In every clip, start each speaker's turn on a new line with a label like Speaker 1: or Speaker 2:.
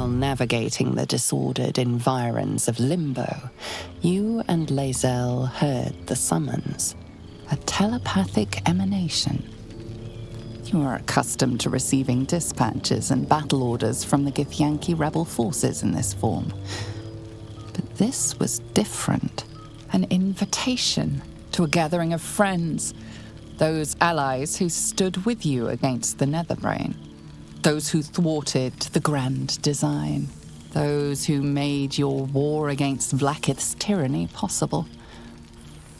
Speaker 1: While navigating the disordered environs of Limbo, you and Lae'zel heard the summons, a telepathic emanation. You are accustomed to receiving dispatches and battle orders from the Githyanki rebel forces in this form. But this was different. An invitation to a gathering of friends, those allies who stood with you against the Netherbrain, those who thwarted the grand design, those who made your war against Vlaakith's tyranny possible.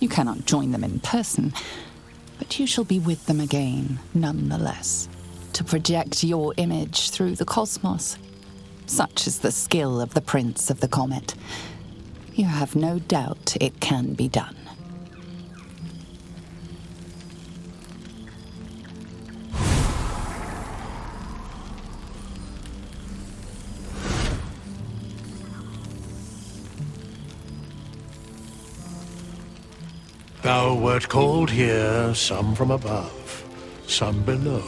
Speaker 1: You cannot join them in person, but you shall be with them again, nonetheless, to project your image through the cosmos. Such is the skill of the Prince of the Comet. You have no doubt it can be done.
Speaker 2: Thou wert called here, some from above, some below.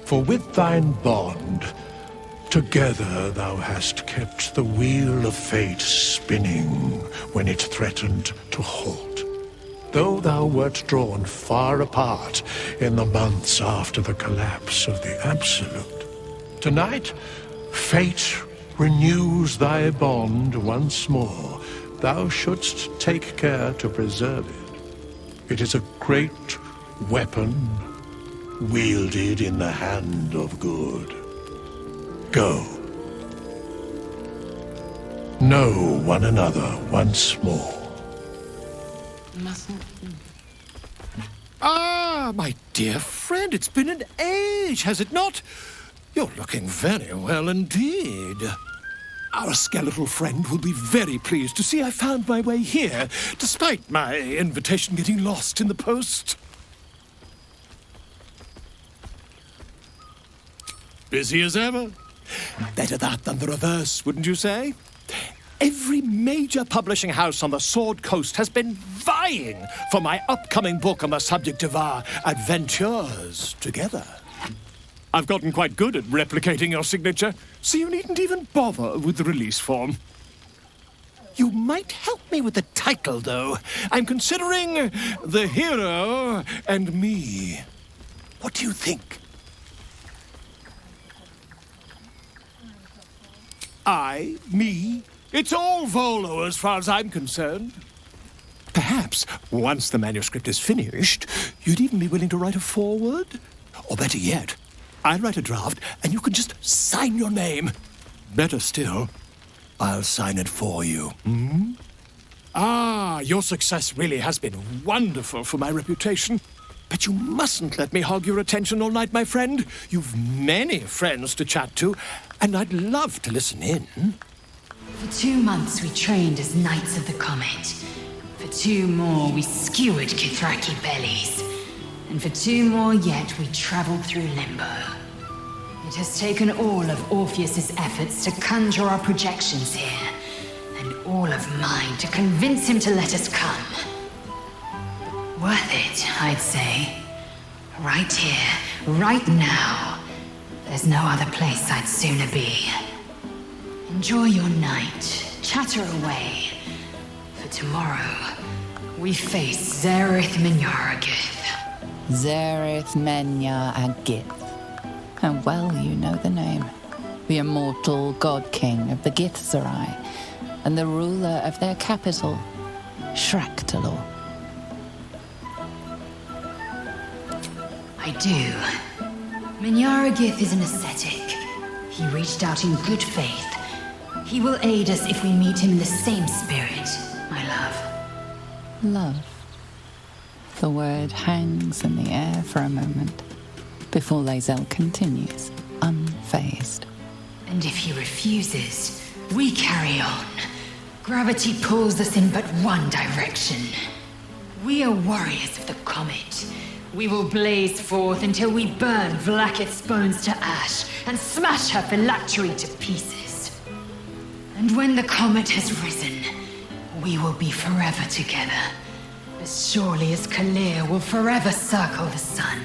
Speaker 2: For with thine bond, together thou hast kept the wheel of fate spinning when it threatened to halt. Though thou wert drawn far apart in the months after the collapse of the Absolute, tonight fate renews thy bond once more. Thou shouldst take care to preserve it. It is a great weapon, wielded in the hand of good. Go. Know one another once more.
Speaker 3: Ah, my dear friend, it's been an age, has it not? You're looking very well indeed. Our skeletal friend will be very pleased to see I found my way here, despite my invitation getting lost in the post. Busy as ever. Better that than the reverse, wouldn't you say? Every major publishing house on the Sword Coast has been vying for my upcoming book on the subject of our adventures together. I've gotten quite good at replicating your signature, so you needn't even bother with the release form. You might help me with the title, though. I'm considering The Hero and Me. What do you think? Me. It's all Volo as far as I'm concerned. Perhaps, once the manuscript is finished, you'd even be willing to write a foreword? Or better yet, I'll write a draft and you can just sign your name. Better still, I'll sign it for you. Hmm? Ah, your success really has been wonderful for my reputation. But you mustn't let me hog your attention all night, my friend. You've many friends to chat to, and I'd love to listen in.
Speaker 4: For 2 months we trained as Knights of the Comet. For 2 more we skewered Kithraki bellies. And for 2 more yet we traveled through Limbo. It has taken all of Orpheus's efforts to conjure our projections here, and all of mine to convince him to let us come. Worth it, I'd say. Right here, right now. There's no other place I'd sooner be. Enjoy your night, chatter away. For tomorrow, we face Zereth Minyaragith.
Speaker 1: Zereth Menya Agith. And well you know the name. The immortal god king of the Githzerai, and the ruler of their capital, Shraktalor.
Speaker 4: I do. Minyaragith is an ascetic. He reached out in good faith. He will aid us if we meet him in the same spirit, my love.
Speaker 1: Love. The word hangs in the air for a moment, before Lae'zel continues, unfazed.
Speaker 4: And if he refuses, we carry on. Gravity pulls us in but one direction. We are warriors of the Comet. We will blaze forth until we burn Vlaakith's bones to ash and smash her phylactery to pieces. And when the Comet has risen, we will be forever together, as surely as Kalir will forever circle the sun.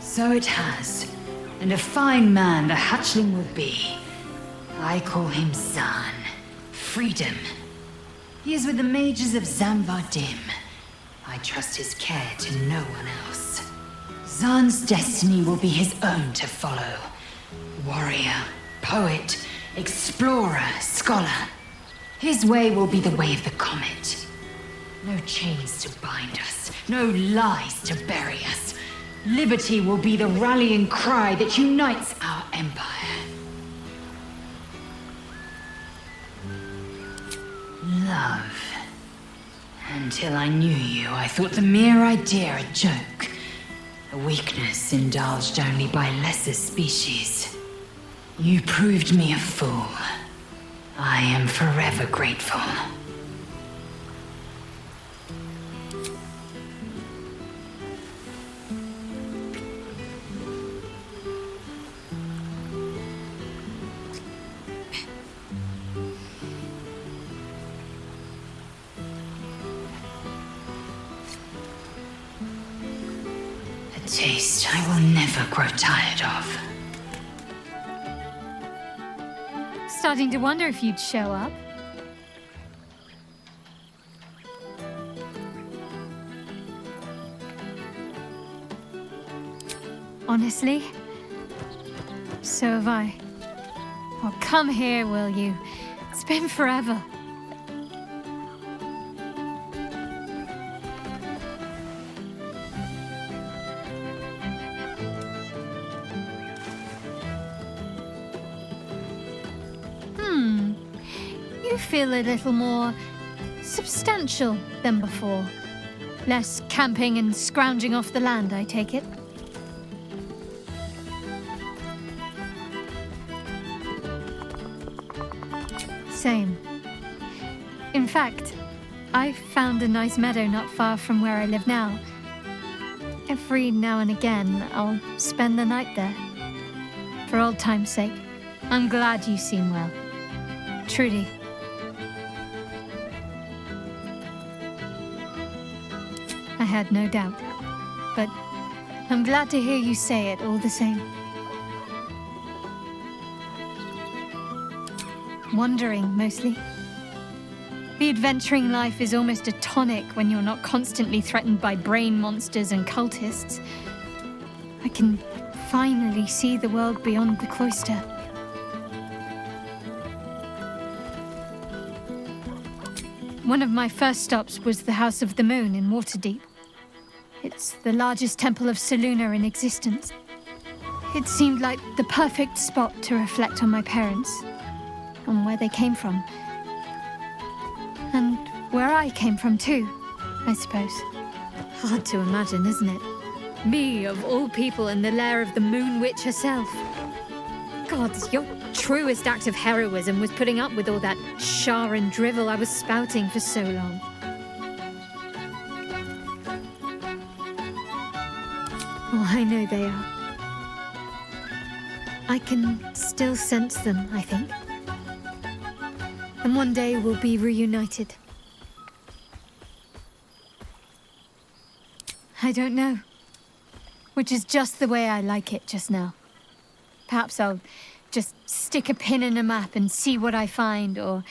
Speaker 4: So it has. And a fine man the hatchling will be. I call him Zan. Freedom. He is with the mages of Zambardim. I trust his care to no one else. Zan's destiny will be his own to follow. Warrior, poet, explorer, scholar. His way will be the way of the comet. No chains to bind us, no lies to bury us. Liberty will be the rallying cry that unites our empire. Love. Until I knew you, I thought the mere idea a joke. A weakness indulged only by lesser species. You proved me a fool. I am forever grateful. A taste I will never grow tired of.
Speaker 5: Starting to wonder if you'd show up. Honestly, so have I. Well, come here, will you? It's been forever. You feel a little more substantial than before. Less camping and scrounging off the land, I take it. Same. In fact, I found a nice meadow not far from where I live now. Every now and again, I'll spend the night there. For old time's sake. I'm glad you seem well. Trudy. I had no doubt, but I'm glad to hear you say it all the same. Wandering, mostly. The adventuring life is almost a tonic when you're not constantly threatened by brain monsters and cultists. I can finally see the world beyond the cloister. One of my first stops was the House of the Moon in Waterdeep. It's the largest temple of Selûne in existence. It seemed like the perfect spot to reflect on my parents, on where they came from. And where I came from too, I suppose. Hard to imagine, isn't it? Me, of all people, in the lair of the Moon Witch herself. God, your truest act of heroism was putting up with all that char and drivel I was spouting for so long. Oh, I know they are. I can still sense them, I think. And one day we'll be reunited. I don't know. Which is just the way I like it just now. Perhaps I'll just stick a pin in a map and see what I find, or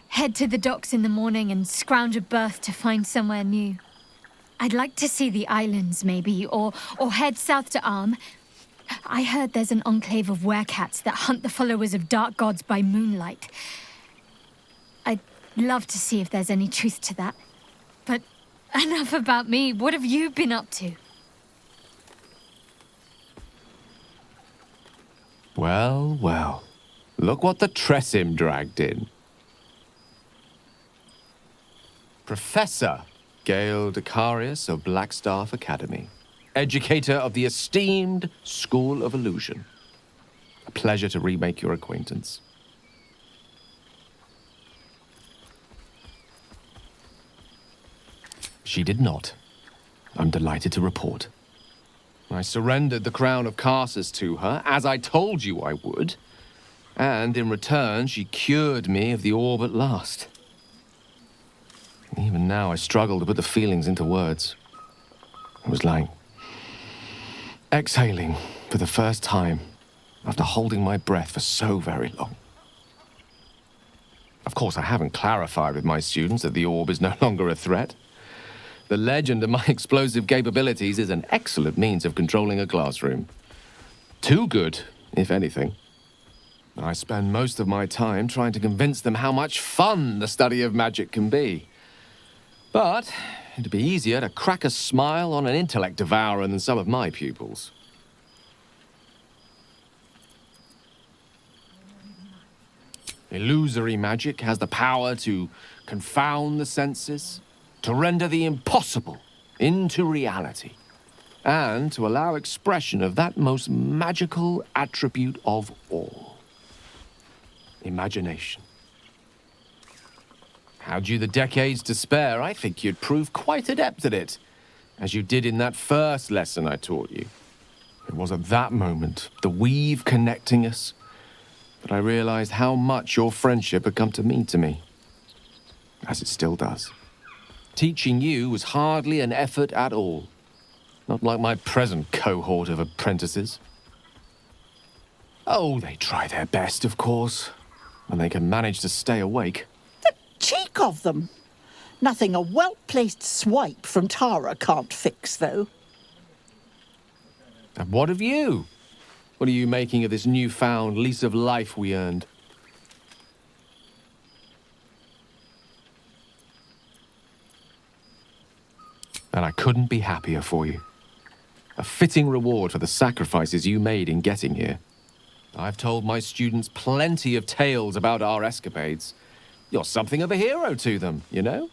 Speaker 5: head to the docks in the morning and scrounge a berth to find somewhere new. I'd like to see the islands, maybe, or head south to Arm. I heard there's an enclave of werecats that hunt the followers of dark gods by moonlight. I'd love to see if there's any truth to that. But enough about me. What have you been up to?
Speaker 6: Well, well. Look what the Tressim dragged in. Professor Gale Decarius of Blackstaff Academy. Educator of the esteemed School of Illusion. A pleasure to remake your acquaintance. She did not. I'm delighted to report. I surrendered the crown of Karsus to her, as I told you I would. And in return, she cured me of the orb at last. Even now, I struggle to put the feelings into words. It was like Exhaling for the first time after holding my breath for so very long. Of course, I haven't clarified with my students that the orb is no longer a threat. The legend of my explosive capabilities is an excellent means of controlling a classroom. Too good, if anything. I spend most of my time trying to convince them how much fun the study of magic can be. But it'd be easier to crack a smile on an intellect devourer than some of my pupils. Illusory magic has the power to confound the senses, to render the impossible into reality, and to allow expression of that most magical attribute of all: imagination. Had you the decades to spare, I think you'd prove quite adept at it, as you did in that first lesson I taught you. It was at that moment, the weave connecting us, that I realized how much your friendship had come to mean to me, as it still does. Teaching you was hardly an effort at all, not like my present cohort of apprentices. Oh, they try their best, of course, when they can manage to stay awake.
Speaker 7: The cheek of them! Nothing a well-placed swipe from Tara can't fix, though.
Speaker 6: And what of you? What are you making of this newfound lease of life we earned? And I couldn't be happier for you. A fitting reward for the sacrifices you made in getting here. I've told my students plenty of tales about our escapades. You're something of a hero to them, you know?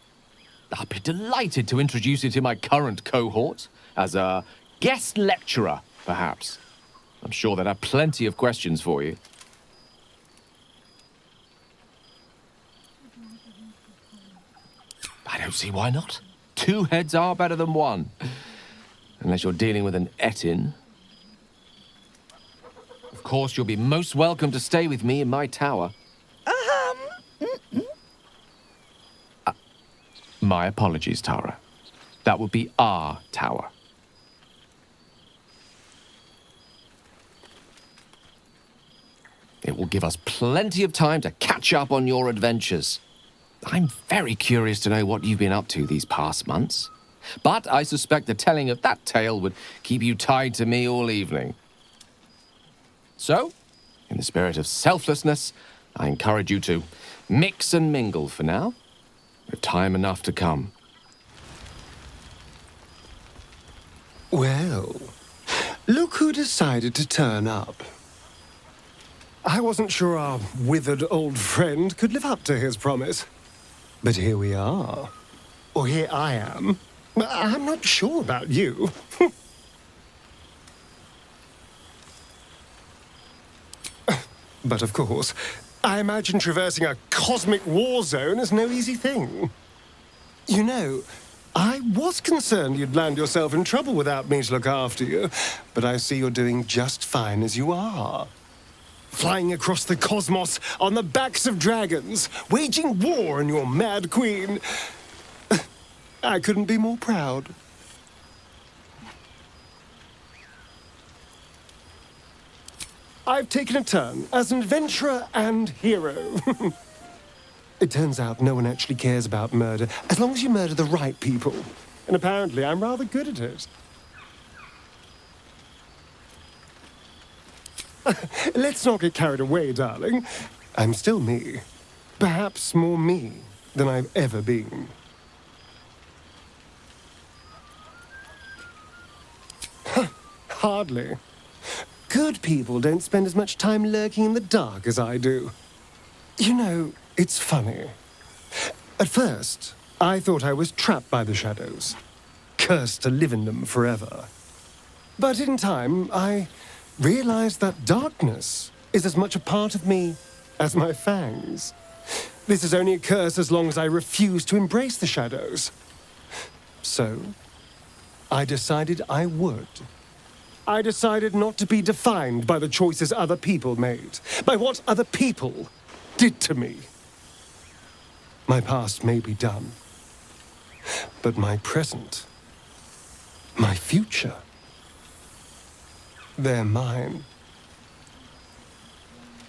Speaker 6: I'll be delighted to introduce you to my current cohort as a guest lecturer, perhaps. I'm sure they'd have plenty of questions for you. I don't see why not. 2 heads are better than 1. Unless you're dealing with an Etin. Of course, you'll be most welcome to stay with me in my tower. My apologies, Tara. That would be our tower. It will give us plenty of time to catch up on your adventures. I'm very curious to know what you've been up to these past months. But I suspect the telling of that tale would keep you tied to me all evening. So, in the spirit of selflessness, I encourage you to mix and mingle for now, with time enough to come.
Speaker 8: Well, look who decided to turn up. I wasn't sure our withered old friend could live up to his promise. But here we are. Or here I am. I'm not sure about you. But of course, I imagine traversing a cosmic war zone is no easy thing. You know, I was concerned you'd land yourself in trouble without me to look after you, but I see you're doing just fine as you are. Flying across the cosmos on the backs of dragons, waging war on your mad queen. I couldn't be more proud. I've taken a turn as an adventurer and hero. It turns out no one actually cares about murder, as long as you murder the right people. And apparently I'm rather good at it. Let's not get carried away, darling. I'm still me. Perhaps more me than I've ever been. Hardly. Good people don't spend as much time lurking in the dark as I do. You know, it's funny. At first, I thought I was trapped by the shadows, cursed to live in them forever. But in time, I realized that darkness is as much a part of me as my fangs. This is only a curse as long as I refuse to embrace the shadows. So, I decided I would. I decided not to be defined by the choices other people made, by what other people did to me. My past may be done, but my present, my future, They're mine.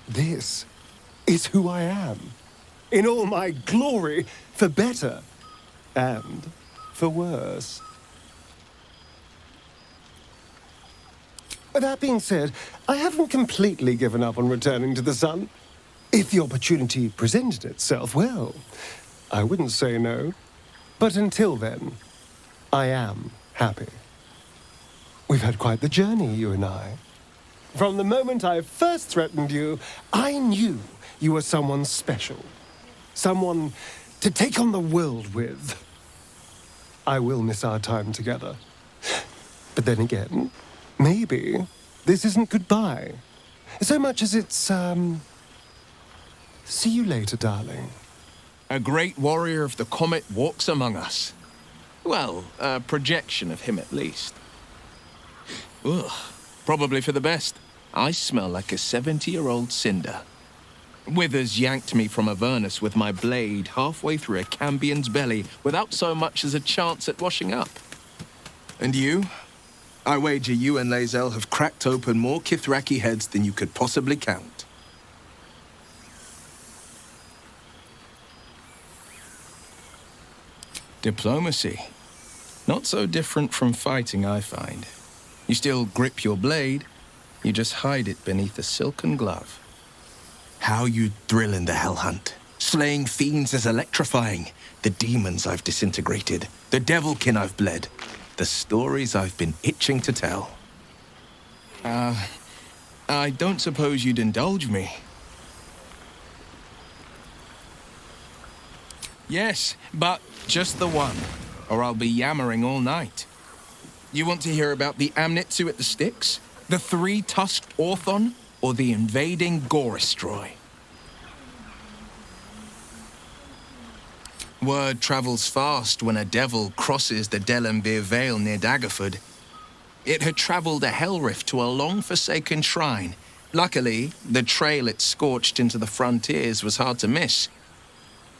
Speaker 8: This is who I am. In all my glory, for better and for worse. That being said, I haven't completely given up on returning to the sun. If the opportunity presented itself, well, I wouldn't say no. But until then, I am happy. We've had quite the journey, you and I. From the moment I first threatened you, I knew you were someone special. Someone to take on the world with. I will miss our time together. But then again, maybe this isn't goodbye. So much as it's, see you later, darling.
Speaker 6: A great warrior of the comet walks among us. Well, a projection of him at least. Ugh, probably for the best. I smell like a 70-year-old cinder. Withers yanked me from Avernus with my blade halfway through a Cambion's belly without so much as a chance at washing up. And you? I wager you and Lae'zel have cracked open more Kithraki heads than you could possibly count. Diplomacy. Not so different from fighting, I find. You still grip your blade, you just hide it beneath a silken glove. How you thrill in the Hell Hunt. Slaying fiends is electrifying. The demons I've disintegrated, the devilkin I've bled, the stories I've been itching to tell. I don't suppose you'd indulge me. Yes, but just the one, or I'll be yammering all night. You want to hear about the Amnitsu at the Styx? The three-tusked Orthon? Or the invading Goristroy? Word travels fast when a devil crosses the Delembir Vale near Daggerford. It had travelled a hell rift to a long-forsaken shrine. Luckily, the trail it scorched into the frontiers was hard to miss.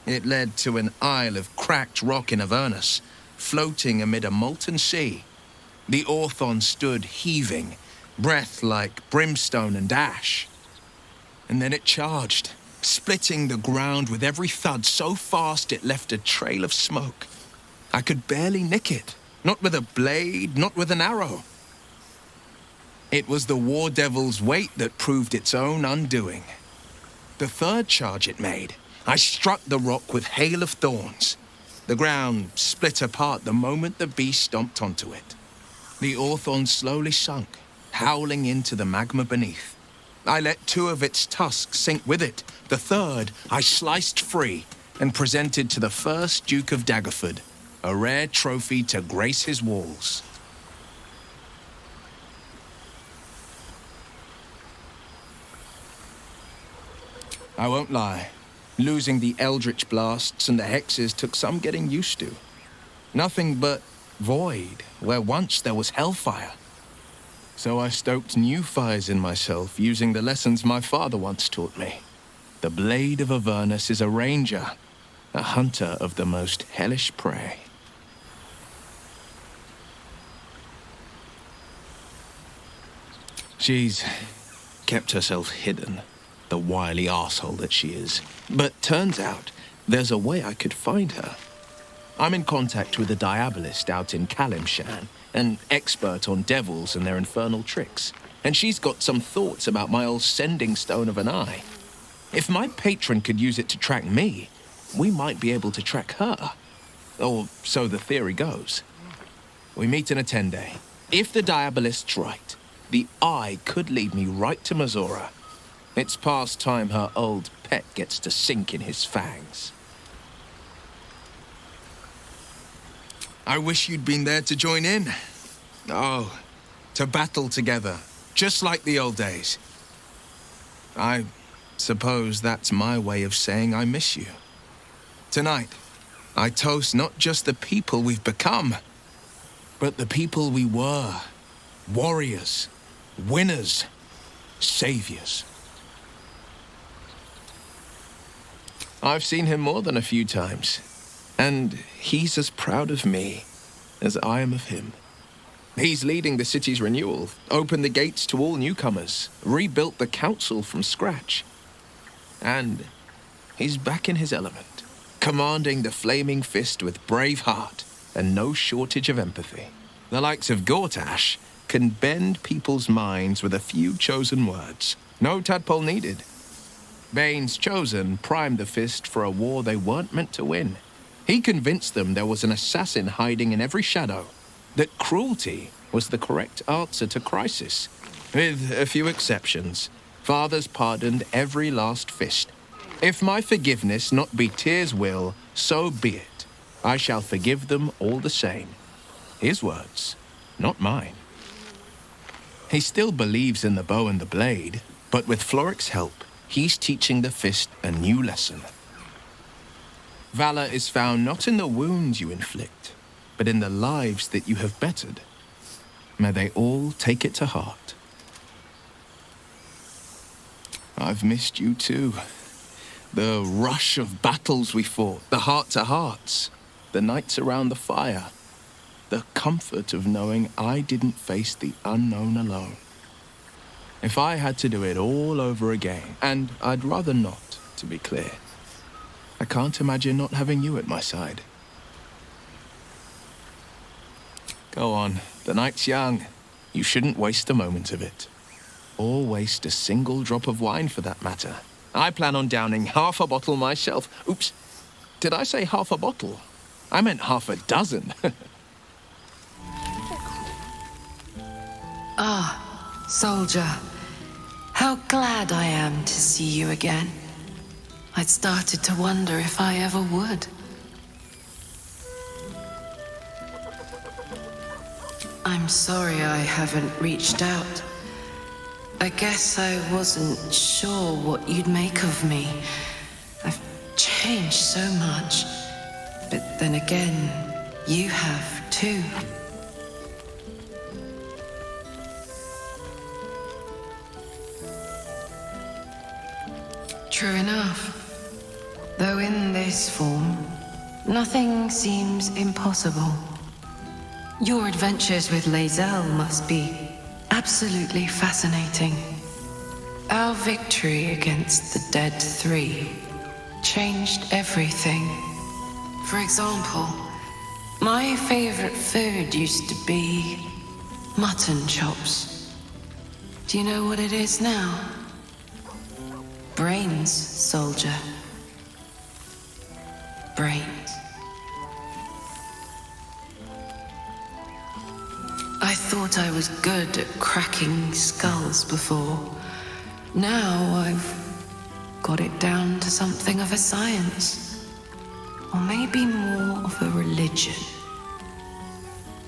Speaker 6: It led to an isle of cracked rock in Avernus, floating amid a molten sea. The Orthon stood heaving, breath like brimstone and ash. And then it charged, splitting the ground with every thud so fast it left a trail of smoke. I could barely nick it, not with a blade, not with an arrow. It was the war devil's weight that proved its own undoing. The third charge it made, I struck the rock with hail of thorns. The ground split apart the moment the beast stomped onto it. The Orthon slowly sunk, howling into the magma beneath. I let two of its tusks sink with it. The third I sliced free and presented to the first Duke of Daggerford, a rare trophy to grace his walls. I won't lie. Losing the Eldritch blasts and the hexes took some getting used to. Nothing but void where once there was hellfire. So I stoked new fires in myself using the lessons my father once taught me. The Blade of Avernus is a ranger, a hunter of the most hellish prey. She's kept herself hidden, the wily arsehole that she is. But turns out there's a way I could find her. I'm in contact with a diabolist out in Kalimshan, an expert on devils and their infernal tricks. And she's got some thoughts about my old sending stone of an eye. If my patron could use it to track me, we might be able to track her. Or so the theory goes. We meet in a 10-day. If the diabolist's right, the eye could lead me right to Mazora. It's past time her old pet gets to sink in his fangs. I wish you'd been there to join in. Oh, to battle together, just like the old days. I suppose that's my way of saying I miss you. Tonight, I toast not just the people we've become, but the people we were. Warriors, winners, saviors. I've seen him more than a few times, and he's as proud of me as I am of him. He's leading the city's renewal, opened the gates to all newcomers, rebuilt the council from scratch. And he's back in his element, commanding the Flaming Fist with brave heart and no shortage of empathy. The likes of Gortash can bend people's minds with a few chosen words. No tadpole needed. Bane's Chosen primed the Fist for a war they weren't meant to win. He convinced them there was an assassin hiding in every shadow, that cruelty was the correct answer to crisis. With a few exceptions, fathers pardoned every last Fist. If my forgiveness not be Tyr's will, so be it. I shall forgive them all the same. His words, not mine. He still believes in the bow and the blade, but with Floric's help, he's teaching the Fist a new lesson. Valor is found not in the wounds you inflict, but in the lives that you have bettered. May they all take it to heart. I've missed you too. The rush of battles we fought, the heart-to-hearts, the nights around the fire, the comfort of knowing I didn't face the unknown alone. If I had to do it all over again, and I'd rather not, to be clear, I can't imagine not having you at my side. Go on, the night's young. You shouldn't waste a moment of it. Or waste a single drop of wine for that matter. I plan on downing half a bottle myself. Oops, did I say half a bottle? I meant half a dozen.
Speaker 9: Ah, soldier. How glad I am to see you again. I'd started to wonder if I ever would. I'm sorry I haven't reached out. I guess I wasn't sure what you'd make of me. I've changed so much. But then again, you have too. True enough. Though in this form, nothing seems impossible. Your adventures with Lae'zel must be absolutely fascinating. Our victory against the Dead Three changed everything. For example, my favorite food used to be mutton chops. Do you know what it is now? Brains, soldier. Brains. I thought I was good at cracking skulls before. Now I've got it down to something of a science. Or maybe more of a religion.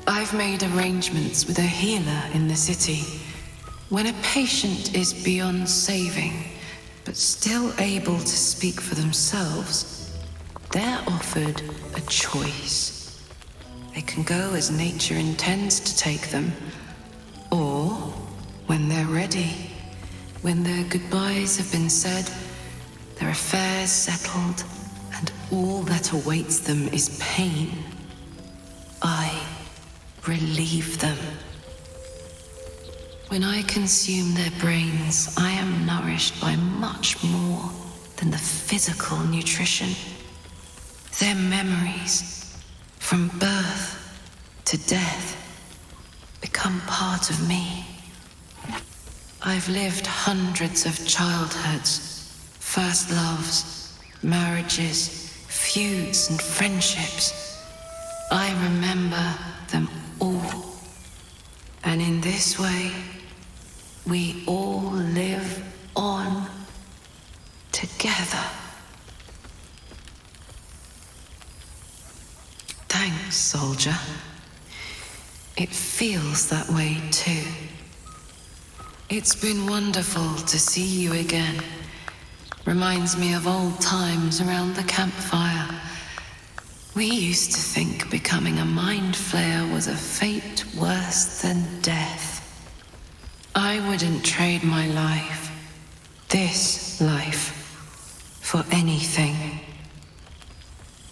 Speaker 9: I've made arrangements with a healer in the city. When a patient is beyond saving, but still able to speak for themselves, they're offered a choice. They can go as nature intends to take them, or when they're ready, when their goodbyes have been said, their affairs settled, and all that awaits them is pain, I relieve them. When I consume their brains, I am nourished by much more than the physical nutrition. Their memories, from birth to death, become part of me. I've lived hundreds of childhoods, first loves, marriages, feuds, and friendships. I remember them all. And in this way, we all live on together. Thanks, soldier. It feels that way too. It's been wonderful to see you again. Reminds me of old times around the campfire. We used to think becoming a mind flayer was a fate worse than death. I wouldn't trade my life, this life, for anything.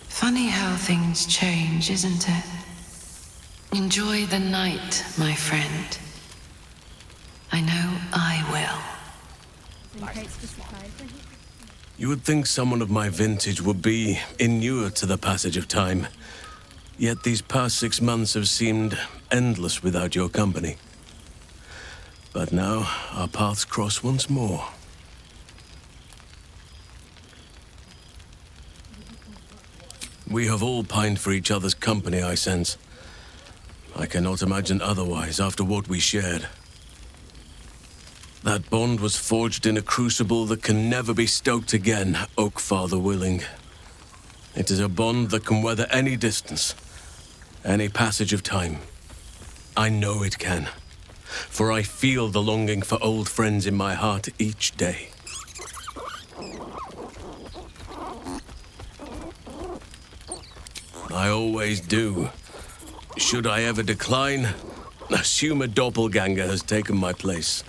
Speaker 9: Funny how things change, isn't it? Enjoy the night, my friend. I know I will.
Speaker 10: You would think someone of my vintage would be inured to the passage of time. Yet these past 6 months have seemed endless without your company. But now, our paths cross once more. We have all pined for each other's company, I sense. I cannot imagine otherwise after what we shared. That bond was forged in a crucible that can never be stoked again, Oak Father willing. It is a bond that can weather any distance, any passage of time. I know it can, for I feel the longing for old friends in my heart each day. I always do. Should I ever decline, assume a doppelganger has taken my place.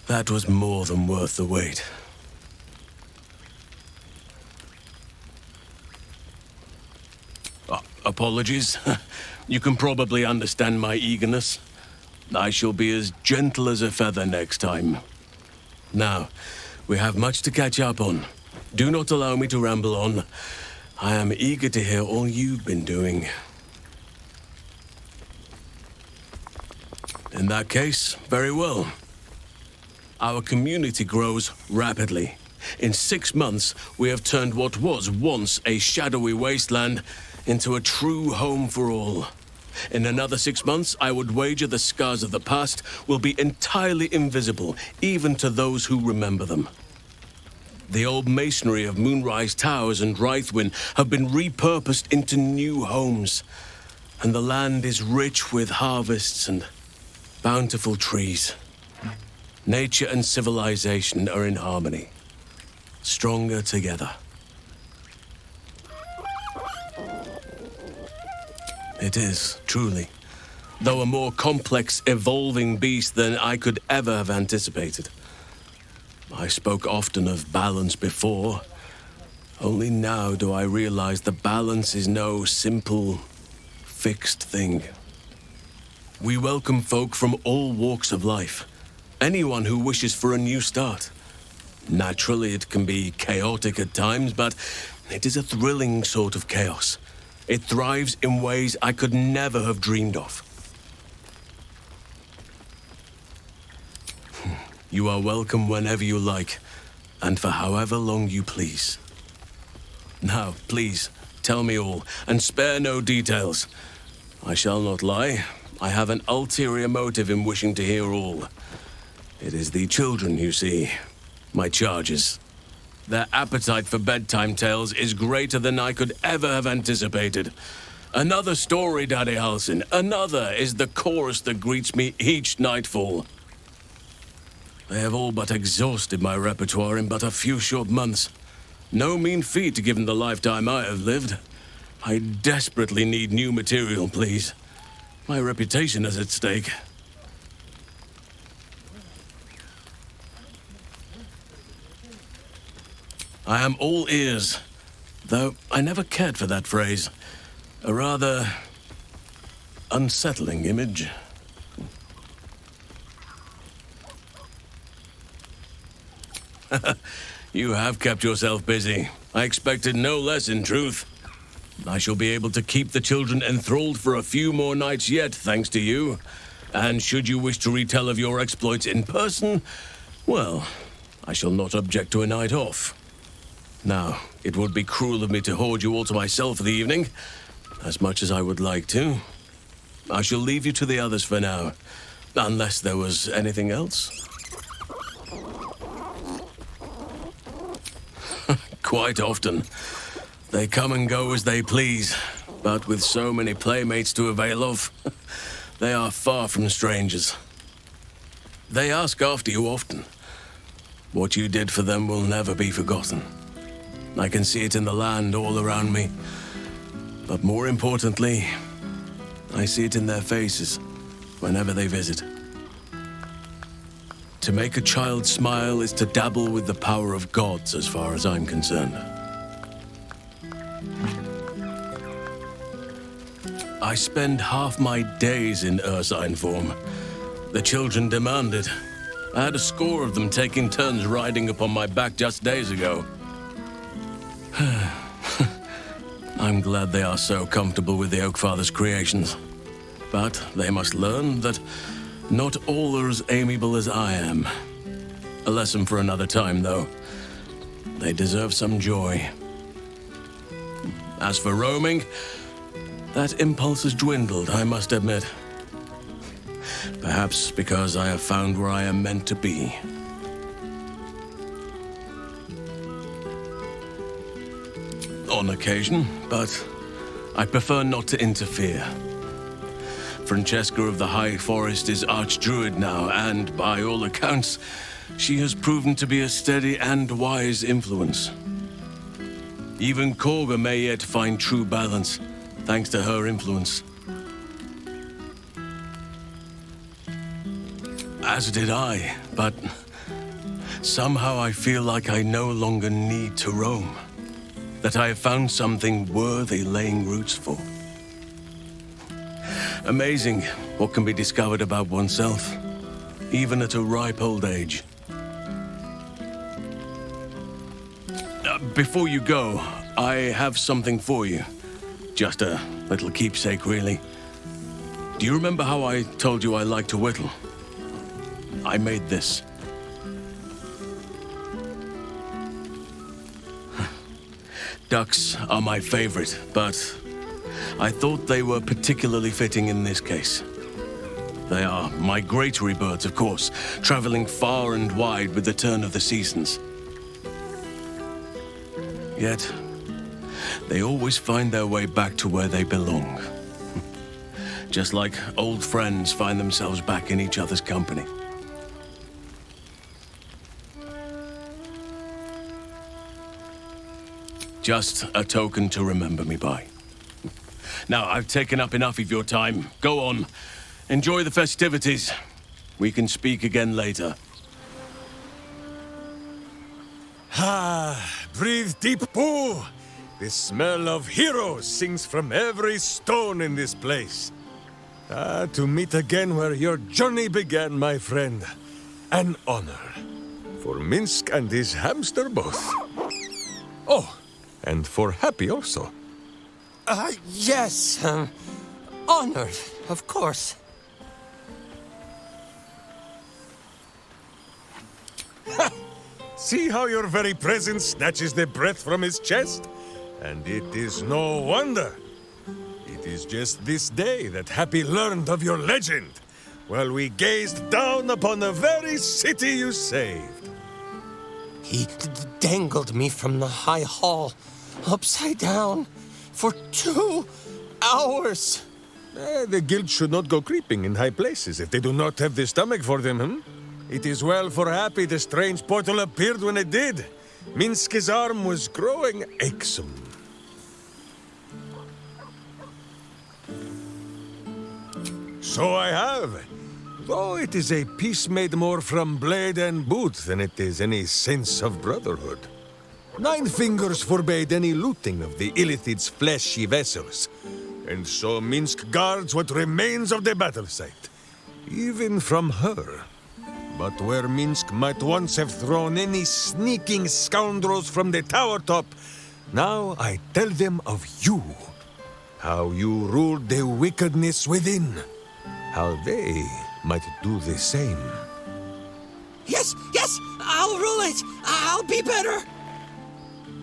Speaker 10: That was more than worth the wait. Apologies. You can probably understand my eagerness. I shall be as gentle as a feather next time. Now, we have much to catch up on. Do not allow me to ramble on. I am eager to hear all you've been doing. In that case, very well. Our community grows rapidly. In 6 months, we have turned what was once a shadowy wasteland into a true home for all. In another 6 months, I would wager the scars of the past will be entirely invisible, even to those who remember them. The old masonry of Moonrise Towers and Rythwin have been repurposed into new homes, and the land is rich with harvests and bountiful trees. Nature and civilization are in harmony, stronger together. It is, truly, though a more complex, evolving beast than I could ever have anticipated. I spoke often of balance before. Only now do I realize that balance is no simple, fixed thing. We welcome folk from all walks of life. Anyone who wishes for a new start. Naturally, it can be chaotic at times, but it is a thrilling sort of chaos. It thrives in ways I could never have dreamed of. You are welcome whenever you like, and for however long you please. Now, please, tell me all, and spare no details. I shall not lie. I have an ulterior motive in wishing to hear all. It is the children, you see, my charges. Their appetite for bedtime tales is greater than I could ever have anticipated. Another story, Daddy Halsin. Another is the chorus that greets me each nightfall. They have all but exhausted my repertoire in but a few short months. No mean feat given the lifetime I have lived. I desperately need new material, please. My reputation is at stake. I am all ears, though I never cared for that phrase. A rather unsettling image. You have kept yourself busy. I expected no less, in truth. I shall be able to keep the children enthralled for a few more nights yet, thanks to you. And should you wish to retell of your exploits in person, well, I shall not object to a night off. Now, it would be cruel of me to hoard you all to myself for the evening, as much as I would like to. I shall leave you to the others for now, unless there was anything else. Quite often. They come and go as they please, but with so many playmates to avail of, they are far from strangers. They ask after you often. What you did for them will never be forgotten. I can see it in the land all around me. But more importantly, I see it in their faces whenever they visit. To make a child smile is to dabble with the power of gods, as far as I'm concerned. I spend half my days in ursine form. The children demand it. I had a score of them taking turns riding upon my back just days ago. I'm glad they are so comfortable with the Oakfather's creations. But they must learn that not all are as amiable as I am. A lesson for another time, though. They deserve some joy. As for roaming, that impulse has dwindled, I must admit. Perhaps because I have found where I am meant to be. On occasion, but I prefer not to interfere. Francesca of the High Forest is Archdruid now, and by all accounts, she has proven to be a steady and wise influence. Even Korga may yet find true balance, thanks to her influence. As did I, but somehow I feel like I no longer need to roam. That I have found something worthy laying roots for. Amazing what can be discovered about oneself, even at a ripe old age. Before you go, I have something for you. Just a little keepsake, really. Do you remember how I told you I like to whittle? I made this. Ducks are my favorite, but I thought they were particularly fitting in this case. They are migratory birds, of course, traveling far and wide with the turn of the seasons. Yet, they always find their way back to where they belong. Just like old friends find themselves back in each other's company. Just a token to remember me by. Now, I've taken up enough of your time. Go on. Enjoy the festivities. We can speak again later.
Speaker 11: Breathe deep, Pooh. The smell of heroes sings from every stone in this place. To meet again where your journey began, my friend. An honor. For Minsc and his hamster both. Oh, and for Happy also.
Speaker 12: Yes. Honored, of course.
Speaker 11: See how your very presence snatches the breath from his chest? And it is no wonder. It is just this day that Happy learned of your legend, while we gazed down upon the very city you saved.
Speaker 12: He dangled me from the high hall, upside down, for 2 hours.
Speaker 11: The guild should not go creeping in high places if they do not have the stomach for them, It is well for Happy the strange portal appeared when it did. Minsc's arm was growing achesome. So I have. Though it is a piece made more from blade and boot than it is any sense of brotherhood. 9 fingers forbade any looting of the Illithid's fleshy vessels. And so Minsc guards what remains of the battle site. Even from her. But where Minsc might once have thrown any sneaking scoundrels from the tower top, now I tell them of you. How you ruled the wickedness within. How they might do the same.
Speaker 12: Yes, I'll rule it. I'll be better.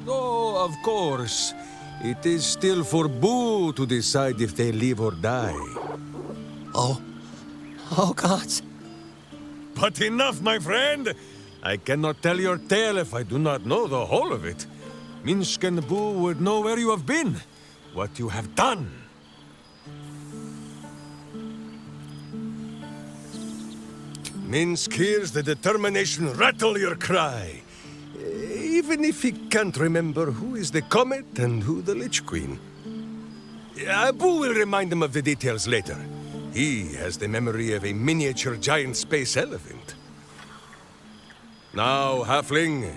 Speaker 11: Oh, of course. It is still for Boo to decide if they live or die.
Speaker 12: Oh, gods.
Speaker 11: But enough, my friend! I cannot tell your tale if I do not know the whole of it. Minsc and Boo would know where you have been, what you have done. Minsc hears the determination rattle your cry, even if he can't remember who is the Comet and who the Lich Queen. Boo will remind him of the details later. He has the memory of a miniature giant space elephant. Now, Halfling,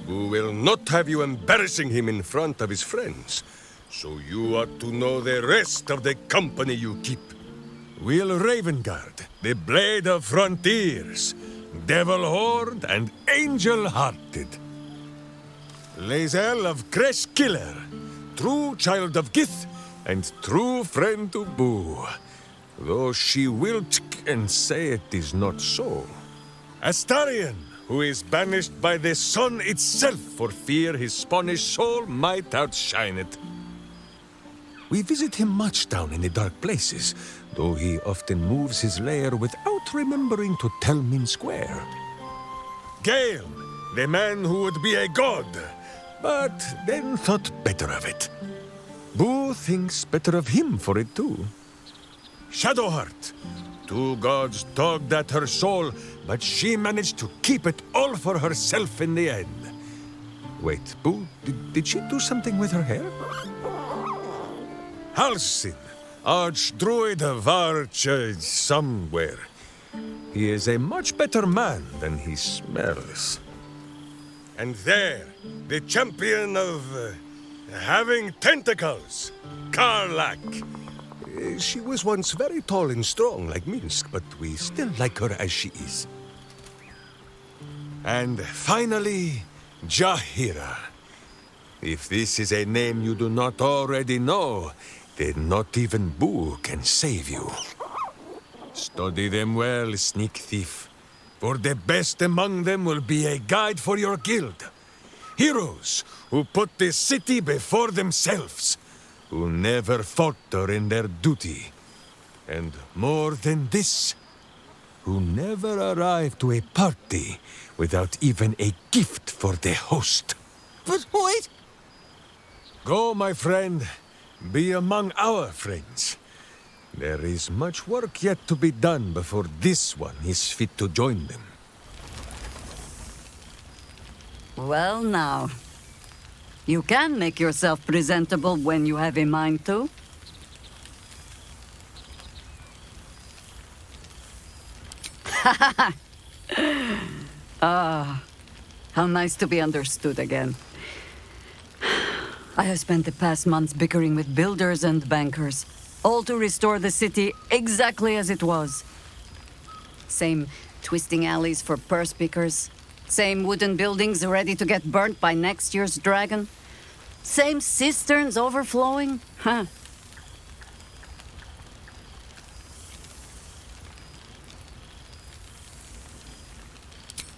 Speaker 11: Boo will not have you embarrassing him in front of his friends. So you ought to know the rest of the company you keep. Wyll Ravengard, the Blade of Frontiers, Devil-Horned and Angel-Hearted. Lae'zel of Creshkiller, true child of Gith and true friend to Boo, though she will and say it is not so. Astarion, who is banished by the sun itself for fear his Spanish soul might outshine it. We visit him much down in the dark places, though he often moves his lair without remembering to tell Minsc where. Gale, the man who would be a god, but then thought better of it. Boo thinks better of him for it too. Shadowheart, two gods dogged at her soul, but she managed to keep it all for herself in the end. Wait, Boo, did she do something with her hair? Halsin, Archdruid of Arch... somewhere. He is a much better man than he smells. And there, the champion of... having tentacles, Karlach. She was once very tall and strong like Minsc, but we still like her as she is. And finally, Jaheira. If this is a name you do not already know, then not even Boo can save you. Study them well, sneak thief, for the best among them will be a guide for your guild. Heroes who put the city before themselves, who never falter in their duty. And more than this, who never arrive to a party without even a gift for the host.
Speaker 12: But wait!
Speaker 11: Go, my friend. Be among our friends. There is much work yet to be done before this one is fit to join them.
Speaker 13: Well now, you can make yourself presentable when you have a mind to. How nice to be understood again. I have spent the past months bickering with builders and bankers, all to restore the city exactly as it was. Same twisting alleys for purse pickers, same wooden buildings ready to get burnt by next year's dragon, same cisterns overflowing,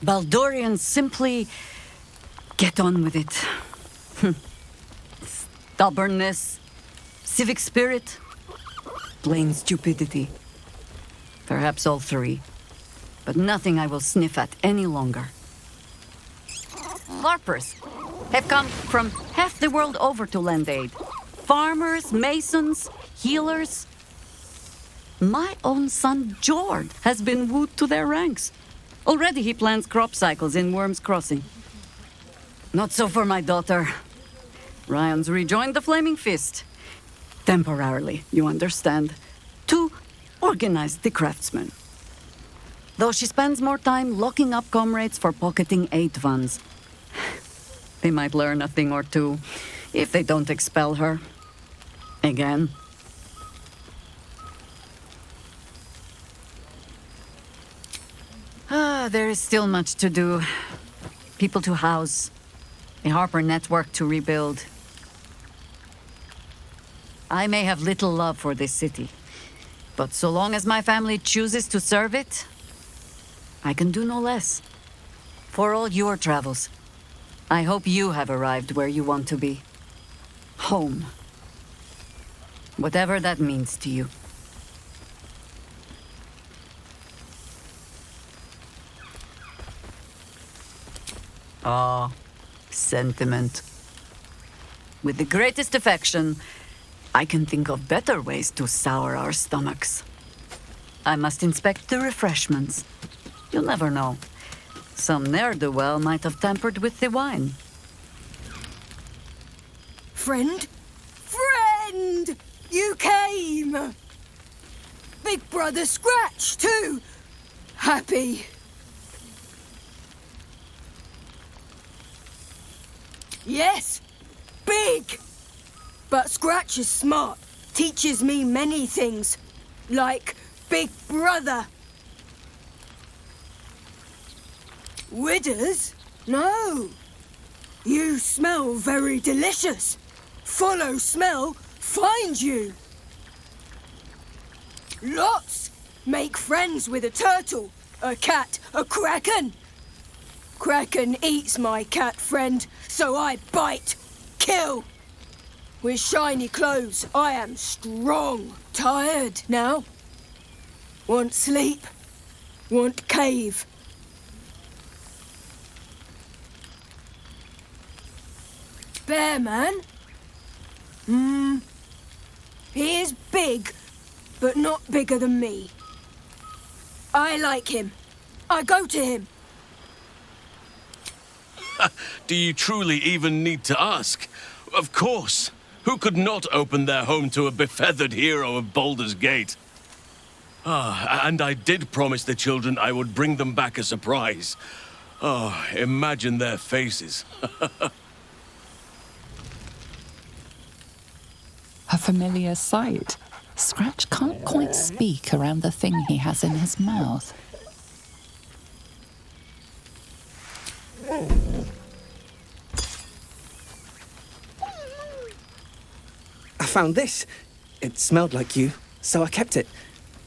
Speaker 13: Baldurians simply get on with it. Stubbornness, civic spirit, plain stupidity. Perhaps all three, but nothing I will sniff at any longer. Harpers have come from half the world over to lend aid. Farmers, masons, healers. My own son, Jord, has been wooed to their ranks. Already he plans crop cycles in Worm's Crossing. Not so for my daughter. Ryan's rejoined the Flaming Fist. Temporarily, you understand. To organize the craftsmen. Though she spends more time locking up comrades for pocketing aid funds. They might learn a thing or two if they don't expel her. Again. There is still much to do. People to house. A Harper network to rebuild. I may have little love for this city, but so long as my family chooses to serve it, I can do no less. For all your travels, I hope you have arrived where you want to be. Home. Whatever that means to you. Sentiment. With the greatest affection, I can think of better ways to sour our stomachs. I must inspect the refreshments. You'll never know. Some ne'er-do-well might have tampered with the wine.
Speaker 14: Friend? Friend! You came! Big Brother Scratch, too! Happy. Yes, big! But Scratch is smart. Teaches me many things. Like Big Brother. Widders? No. You smell very delicious. Follow smell, find you. Lots. Make friends with a turtle, a cat, a kraken. Kraken eats my cat friend, so I bite, kill. With shiny clothes, I am strong. Tired now. Want sleep. Want cave. Bear man? He is big, but not bigger than me. I like him. I go to him.
Speaker 10: Do you truly even need to ask? Of course. Who could not open their home to a befeathered hero of Baldur's Gate? And I did promise the children I would bring them back a surprise. Oh, imagine their faces.
Speaker 1: A familiar sight. Scratch can't quite speak around the thing he has in his mouth.
Speaker 12: I found this. It smelled like you, so I kept it.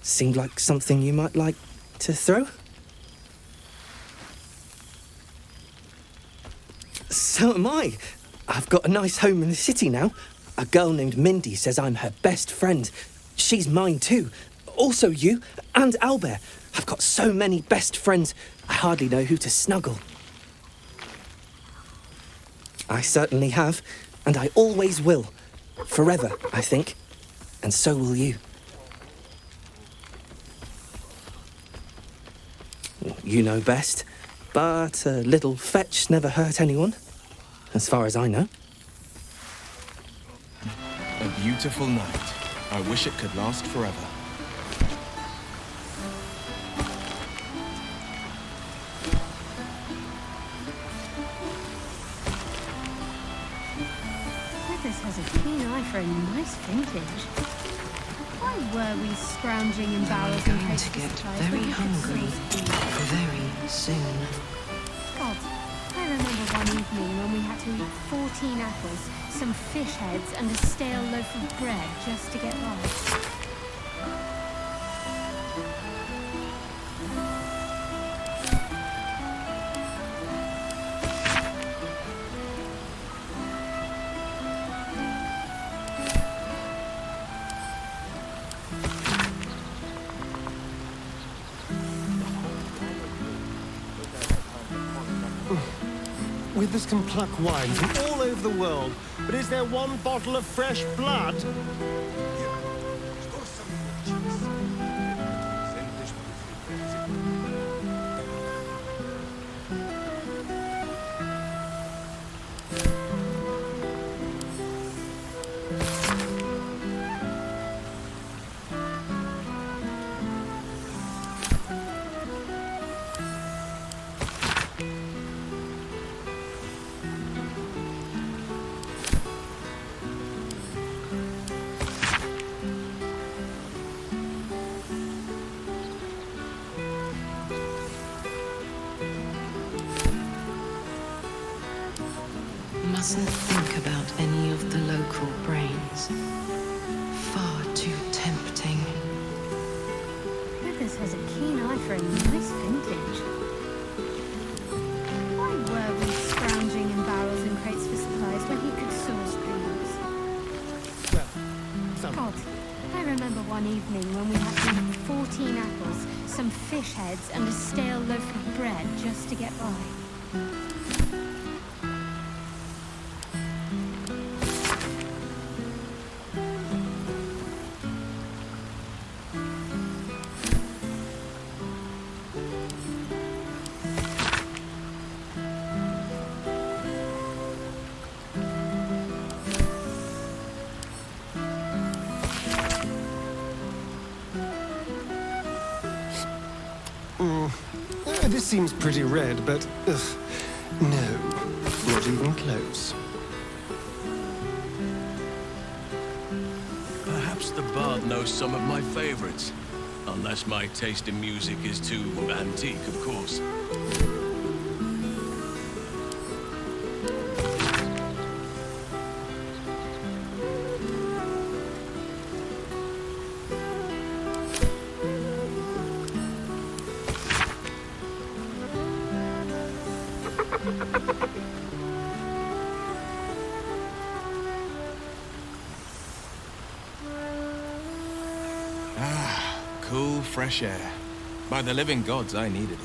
Speaker 12: Seemed like something you might like to throw. So am I. I've got a nice home in the city now. A girl named Mindy says I'm her best friend. She's mine too. Also you and Owlbear. I've got so many best friends, I hardly know who to snuggle. I certainly have, and I always will. Forever, I think. And so will you. You know best, but a little fetch never hurt anyone, as far as I know.
Speaker 15: A beautiful night. I wish it could last forever.
Speaker 5: Withers has a keen eye for a nice vintage. Why were we scrounging in barrels and crates
Speaker 9: to get
Speaker 5: for supplies
Speaker 9: very
Speaker 5: when we could
Speaker 9: hungry
Speaker 5: source food?
Speaker 9: very soon.
Speaker 5: God, I remember one evening when we had to eat 14 apples, some fish heads, and a stale loaf of bread just to get by.
Speaker 8: Withers can pluck wine from all over the world, but is there one bottle of fresh blood?
Speaker 9: Mustn't think about any of the local brains. Far too tempting.
Speaker 5: Withers has a keen eye for a nice vintage. Why were we scrounging in barrels and crates for supplies when he could source booze? God, I remember one evening when we had to eat 14 apples, some fish heads, and a stale loaf of bread just to get by.
Speaker 8: This seems pretty red, but no, not even close.
Speaker 10: Perhaps the bard knows some of my favorites. Unless my taste in music is too antique, of course.
Speaker 15: Cool, fresh air. By the living gods, I needed it.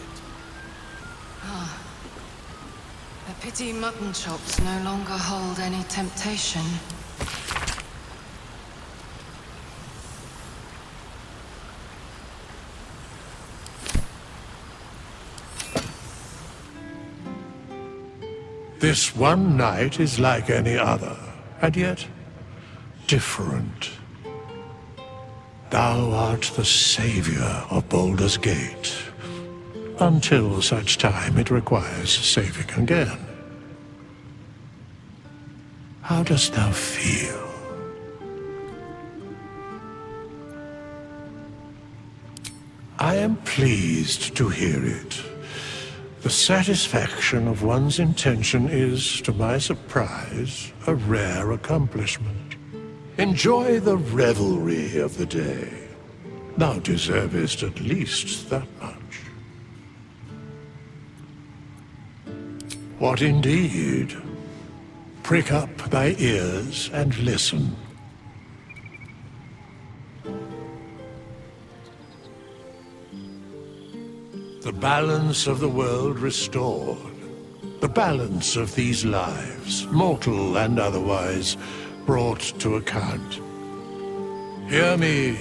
Speaker 9: A pity mutton chops no longer hold any temptation.
Speaker 2: This one night is like any other, and yet different. Thou art the savior of Baldur's Gate, until such time it requires saving again. How dost thou feel? I am pleased to hear it. The satisfaction of one's intention is, to my surprise, a rare accomplishment. Enjoy the revelry of the day. Thou deservest at least that much. What indeed? Prick up thy ears and listen. The balance of the world restored. The balance of these lives, mortal and otherwise, brought to account. Hear me,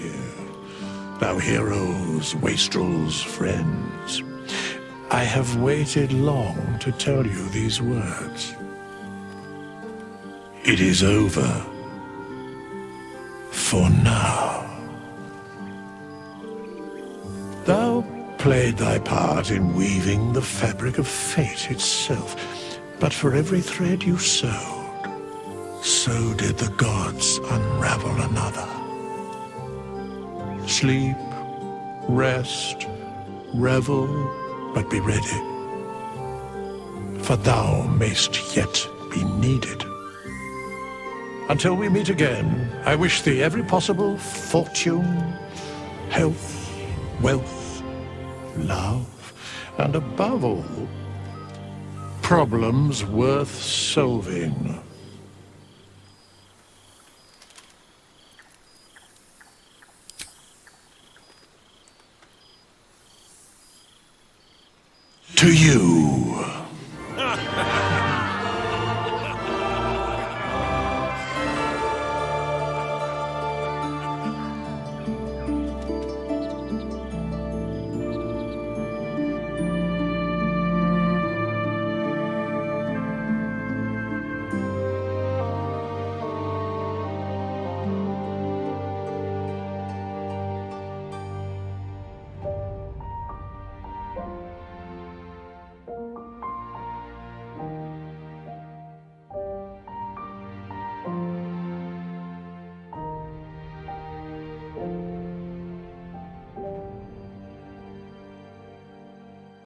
Speaker 2: thou heroes, wastrels, friends. I have waited long to tell you these words. It is over. For now. Thou played thy part in weaving the fabric of fate itself, but for every thread you sewed, so did the gods unravel another. Sleep, rest, revel, but be ready. For thou mayst yet be needed. Until we meet again, I wish thee every possible fortune, health, wealth, love, and above all, problems worth solving. To you.